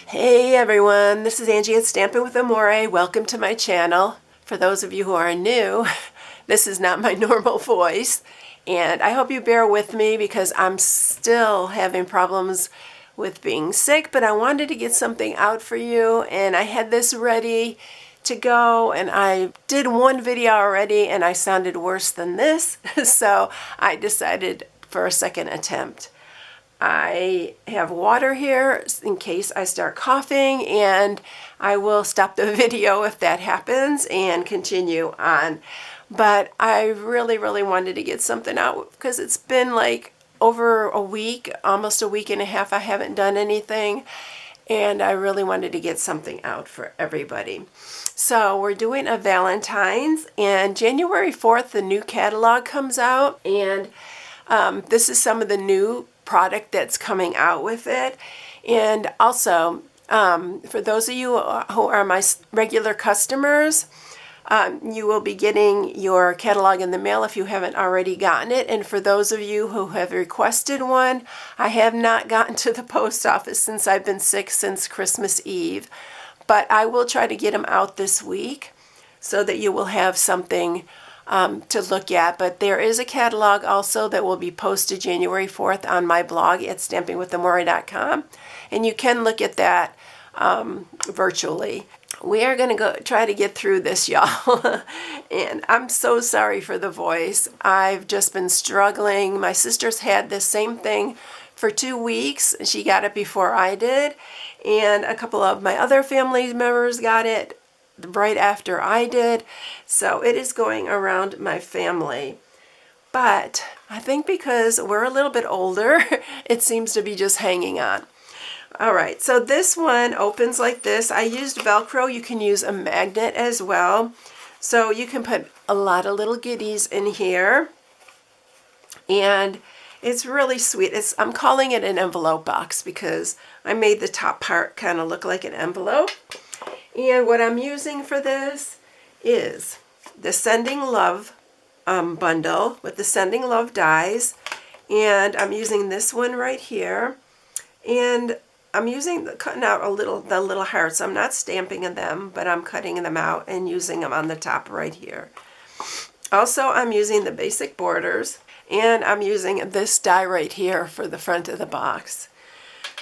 Hey everyone, this is Angie at Stampin' with Amore. Welcome to my channel. For those of you who are new, this is not my normal voice, and I hope you bear with me because I'm still having problems with being sick, but I wanted to get something out for you, and I had this ready to go, and I did one video already and I sounded worse than this, so I decided for a second attempt. I have water here in case I start coughing, and I will stop the video if that happens and continue on. But I really wanted to get something out because it's been like over a week, almost a week and a half I haven't done anything, and I really wanted to get something out for everybody. So we're doing a Valentine's, and January 4th the new catalog comes out, and this is some of the new product that's coming out with it. And also, for those of you who are my regular customers, you will be getting your catalog in the mail if you haven't already gotten it. And for those of you who have requested one, I have not gotten to the post office since I've been sick since Christmas Eve. But I will try to get them out this week so that you will have something to look at. But there is a catalog also that will be posted January 4th on my blog at StampingWithAmore.com, and you can look at that virtually. We are going to try to get through this, y'all. And I'm so sorry for the voice. I've just been struggling. My sister's had this same thing for 2 weeks. She got it before I did, and a couple of my other family members got it right after I did, so it is going around my family. But I think because we're a little bit older, it seems to be just hanging on. Alright, so this one opens like this. I used Velcro. You can use a magnet as well, so you can put a lot of little goodies in here, and it's really sweet. I'm calling it an envelope box because I made the top part kind of look like an envelope. And what I'm using for this is the Sending Love bundle with the Sending Love dies. And I'm using this one right here. And I'm cutting out the little hearts. I'm not stamping them, but I'm cutting them out and using them on the top right here. Also, I'm using the basic borders. And I'm using this die right here for the front of the box.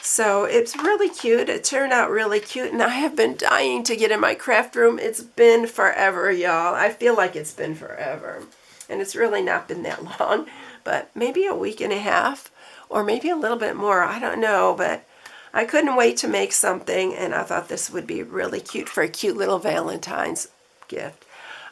So it's really cute. It turned out really cute, and I have been dying to get in my craft room. It's been forever, y'all. I feel like it's been forever. And it's really not been that long, but maybe a week and a half, or maybe a little bit more. I don't know, but I couldn't wait to make something, and I thought this would be really cute for a cute little Valentine's gift.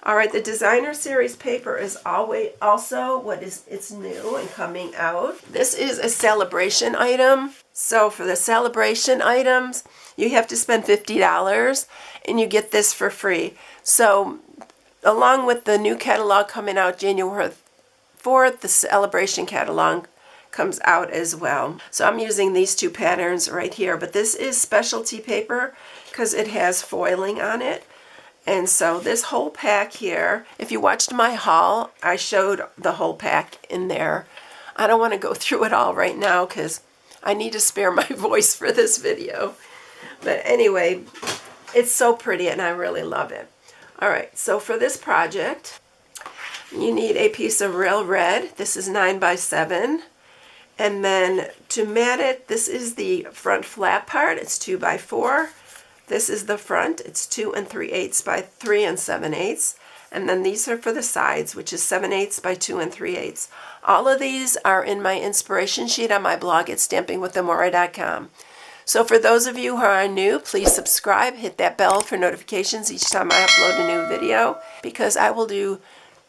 All right, the designer series paper is also it's new and coming out. This is a celebration item. So for the celebration items, you have to spend $50 and you get this for free. So along with the new catalog coming out January 4th, the celebration catalog comes out as well. So I'm using these two patterns right here, but this is specialty paper because it has foiling on it. And so this whole pack here, if you watched my haul, I showed the whole pack in there. I don't want to go through it all right now because I need to spare my voice for this video. But anyway, it's so pretty and I really love it. Alright, so for this project, you need a piece of real red. This is 9x7. And then to mat it, this is the front flap part. It's 2x4. This is the front. It's 2 3/8 by 3 7/8. And then these are for the sides, which is 7/8 by 2 3/8. All of these are in my inspiration sheet on my blog at StampingWithAmore.com. So for those of you who are new, please subscribe, hit that bell for notifications each time I upload a new video, because I will do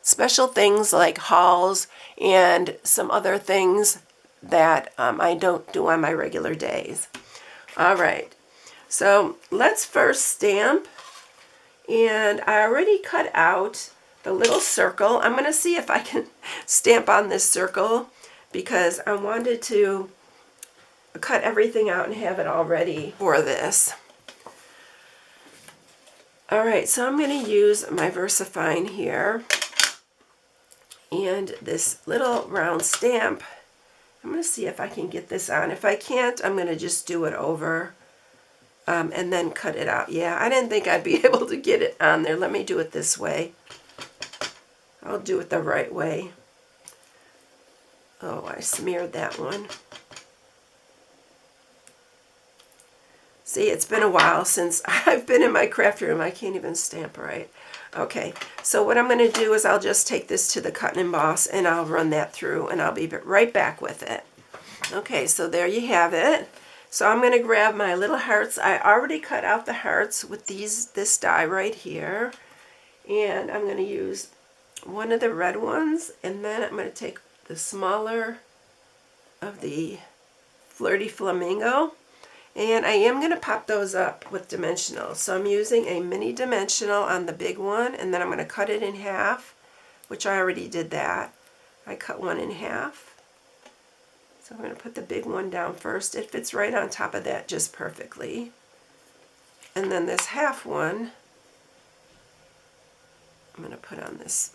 special things like hauls and some other things that I don't do on my regular days. All right. So let's first stamp, and I already cut out the little circle. I'm going to see if I can stamp on this circle because I wanted to cut everything out and have it all ready for this. Alright, so I'm going to use my VersaFine here and this little round stamp. I'm going to see if I can get this on. If I can't, I'm going to just do it over and then cut it out. Yeah, I didn't think I'd be able to get it on there. Let me do it this way. I'll do it the right way. Oh, I smeared that one. See, it's been a while since I've been in my craft room. I can't even stamp right. Okay, so what I'm going to do is I'll just take this to the cut and emboss and I'll run that through and I'll be right back with it. Okay, so there you have it. So I'm going to grab my little hearts. I already cut out the hearts with this die right here. And I'm going to use one of the red ones, and then I'm going to take the smaller of the Flirty Flamingo. And I am going to pop those up with dimensional. So I'm using a mini dimensional on the big one, and then I'm going to cut it in half, which I already did that. I cut one in half. So I'm going to put the big one down first. It fits right on top of that just perfectly. And then this half one, I'm going to put on this.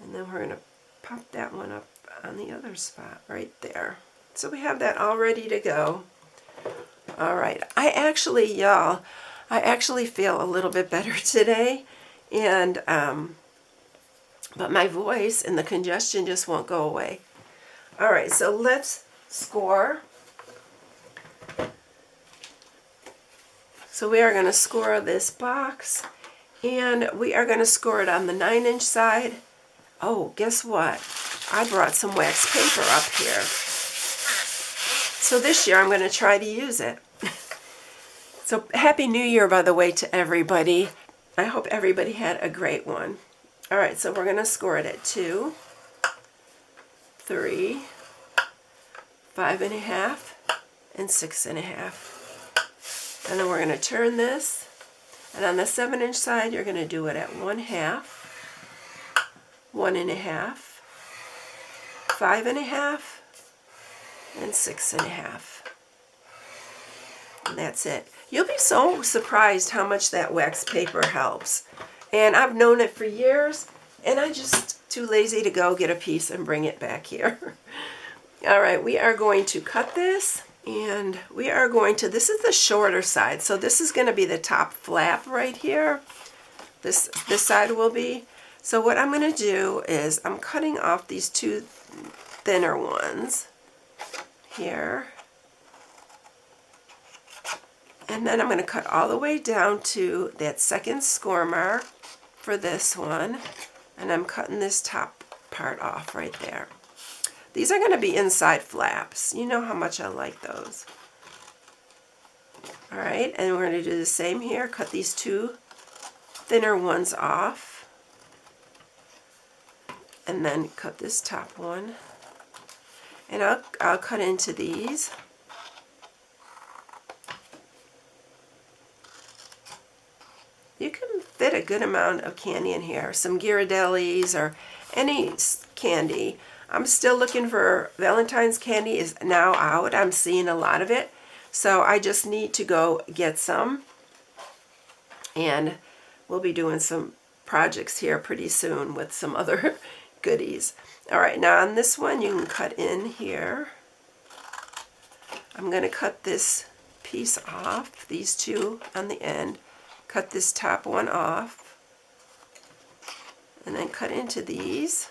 And then we're going to pop that one up on the other spot right there. So we have that all ready to go. All right, I actually feel a little bit better today, and but my voice and the congestion just won't go away. All right, so let's score. So we are going to score this box, and we are going to score it on the 9-inch side. Oh, guess what? I brought some wax paper up here. So this year I'm going to try to use it. So Happy New Year, by the way, to everybody. I hope everybody had a great one. All right, so we're going to score it at 2, 3, 5.5, and 6.5. And then we're going to turn this. And on the 7-inch side, you're going to do it at 1/2, 1.5, 5.5, and 6.5. And that's it. You'll be so surprised how much that wax paper helps. And I've known it for years, and I'm just too lazy to go get a piece and bring it back here. All right, we are going to cut this, and we are going to, this is the shorter side, so this is going to be the top flap right here. This side will be. So what I'm going to do is I'm cutting off these two thinner ones here. And then I'm going to cut all the way down to that second score mark for this one. And I'm cutting this top part off right there. These are going to be inside flaps. You know how much I like those. All right, and we're going to do the same here. Cut these two thinner ones off. And then cut this top one. And I'll cut into these. You can fit a good amount of candy in here. Some Ghirardellis or any candy. I'm still looking for Valentine's candy is now out. I'm seeing a lot of it. So I just need to go get some. And we'll be doing some projects here pretty soon with some other goodies. All right, now on this one you can cut in here. I'm going to cut this piece off, these two on the end. Cut this top one off. And then cut into these.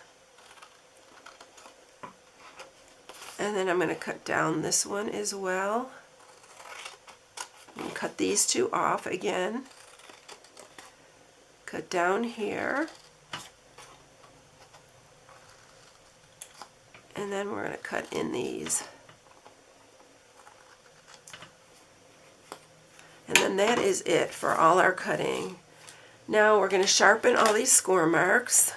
And then I'm going to cut down this one as well. And cut these two off again. Cut down here. And then we're going to cut in these. And then that is it for all our cutting. Now we're going to sharpen all these score marks.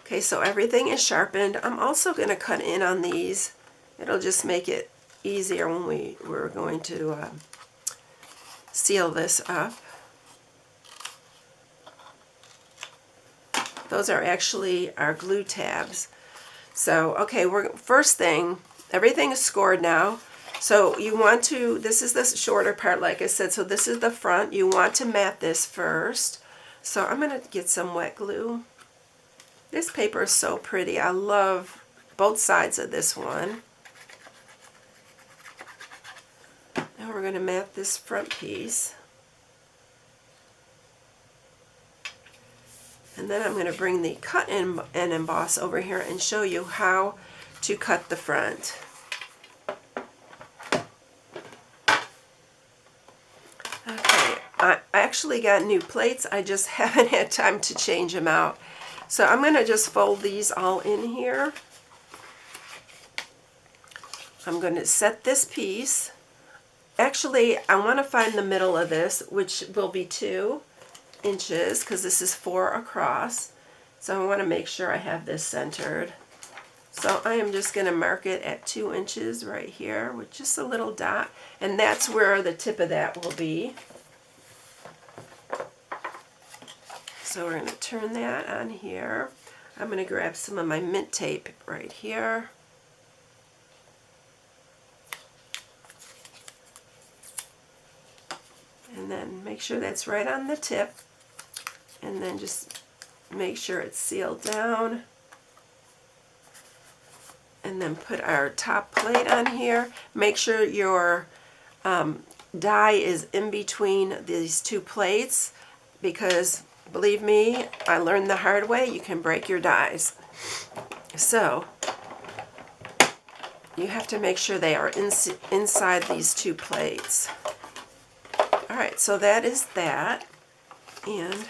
Okay, so everything is sharpened. I'm also going to cut in on these. It'll just make it easier when we're going to seal this up. Those are actually our glue tabs. So, okay, first thing, everything is scored now. So you want to, this is the shorter part, like I said, so this is the front. You want to mat this first. So I'm going to get some wet glue. This paper is so pretty. I love both sides of this one. Now we're going to mat this front piece. And then I'm going to bring the cut and emboss over here and show you how to cut the front. Okay, I actually got new plates. I just haven't had time to change them out. So I'm going to just fold these all in here. I'm going to set this piece. Actually, I want to find the middle of this, which will be 2 inches, because this is 4 across. So I want to make sure I have this centered. So I am just going to mark it at 2 inches right here with just a little dot, and that's where the tip of that will be. So we're going to turn that on here. I'm going to grab some of my mint tape right here. And then make sure that's right on the tip. And then just make sure it's sealed down. And then put our top plate on here. Make sure your die is in between these 2 plates, because believe me, I learned the hard way, you can break your dies. So you have to make sure they are inside these 2 plates. Alright, so that is that. And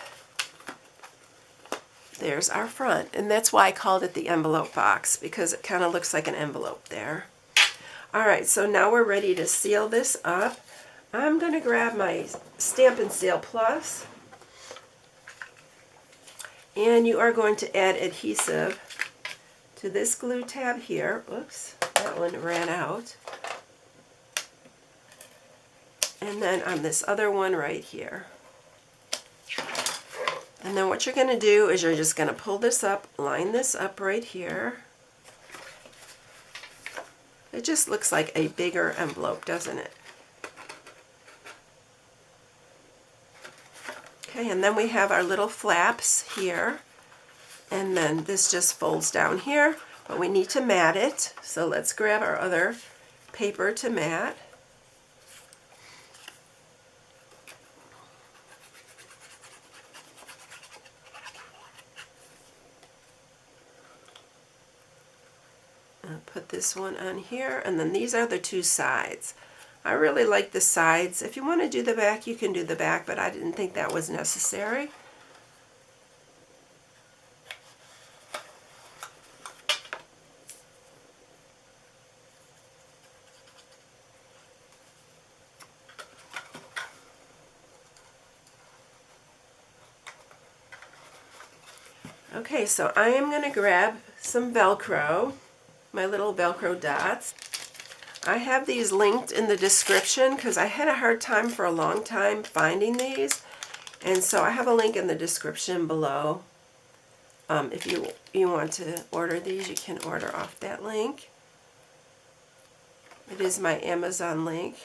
there's our front, and that's why I called it the envelope box, because it kind of looks like an envelope there. Alright, so now we're ready to seal this up. I'm going to grab my Stampin' Seal Plus, and you are going to add adhesive to this glue tab here. Oops, that one ran out. And then on this other one right here. And then what you're going to do is you're just going to pull this up, line this up right here. It just looks like a bigger envelope, doesn't it? Okay, and then we have our little flaps here. And then this just folds down here, but we need to mat it. So let's grab our other paper to mat. Put this one on here, and then these are the 2 sides. I really like the sides. If you want to do the back, you can do the back, but I didn't think that was necessary. Okay, so I am going to grab some Velcro, my little Velcro dots. I have these linked in the description because I had a hard time for a long time finding these, and so I have a link in the description below. If you want to order these, you can order off that link. It is my Amazon link.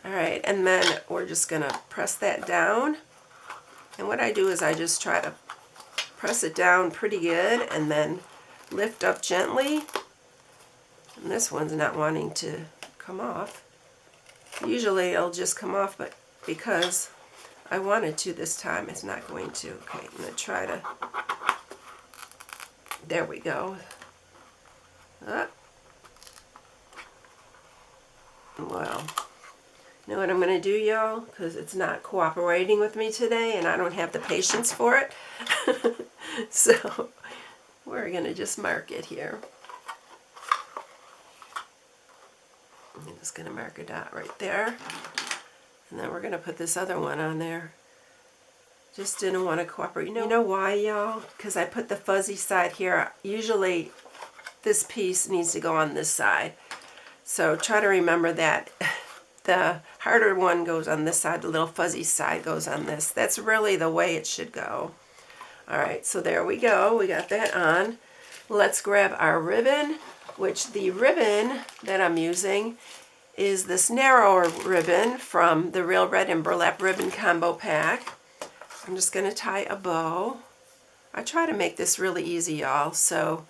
Alright, and then we're just going to press that down, and what I do is I just try to press it down pretty good and then lift up gently. And this one's not wanting to come off. Usually it'll just come off, but because I wanted to this time, it's not going to. Okay, I'm going to try to... There we go. Well, you know what I'm going to do, y'all? Because it's not cooperating with me today, and I don't have the patience for it. So, we're going to just mark it here. I'm just going to mark a dot right there. And then we're going to put this other one on there. Just didn't want to cooperate. You know why, y'all? Because I put the fuzzy side here. Usually this piece needs to go on this side. So try to remember that. The harder one goes on this side, the little fuzzy side goes on this. That's really the way it should go. Alright, so there we go. We got that on. Let's grab our ribbon, which the ribbon that I'm using is this narrower ribbon from the Real Red and Burlap Ribbon Combo Pack. I'm just going to tie a bow. I try to make this really easy, y'all, so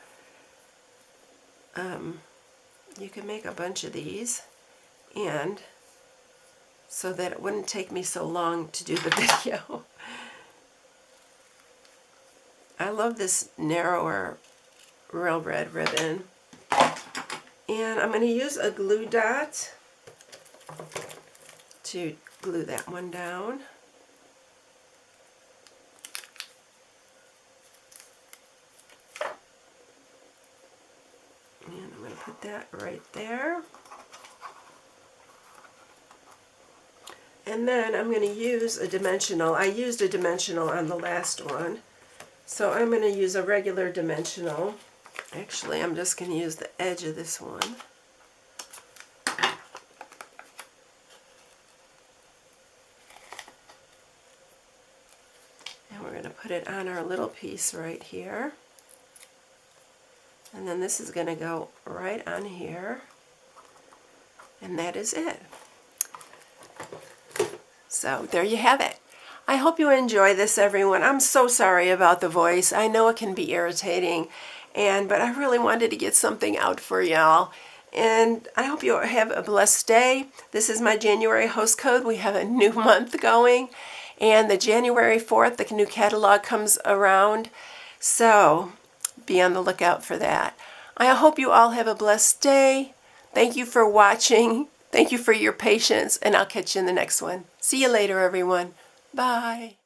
you can make a bunch of these, and so that it wouldn't take me so long to do the video. I love this narrower real red ribbon. And I'm going to use a glue dot to glue that one down. And I'm going to put that right there. And then I'm going to use a dimensional. I used a dimensional on the last one. So I'm going to use a regular dimensional. Actually, I'm just going to use the edge of this one. And we're going to put it on our little piece right here. And then this is going to go right on here. And that is it. So there you have it. I hope you enjoy this, everyone. I'm so sorry about the voice. I know it can be irritating, but I really wanted to get something out for y'all. And I hope you have a blessed day. This is my January host code. We have a new month going, and the January 4th, the new catalog comes around. So be on the lookout for that. I hope you all have a blessed day. Thank you for watching. Thank you for your patience, and I'll catch you in the next one. See you later, everyone. Bye.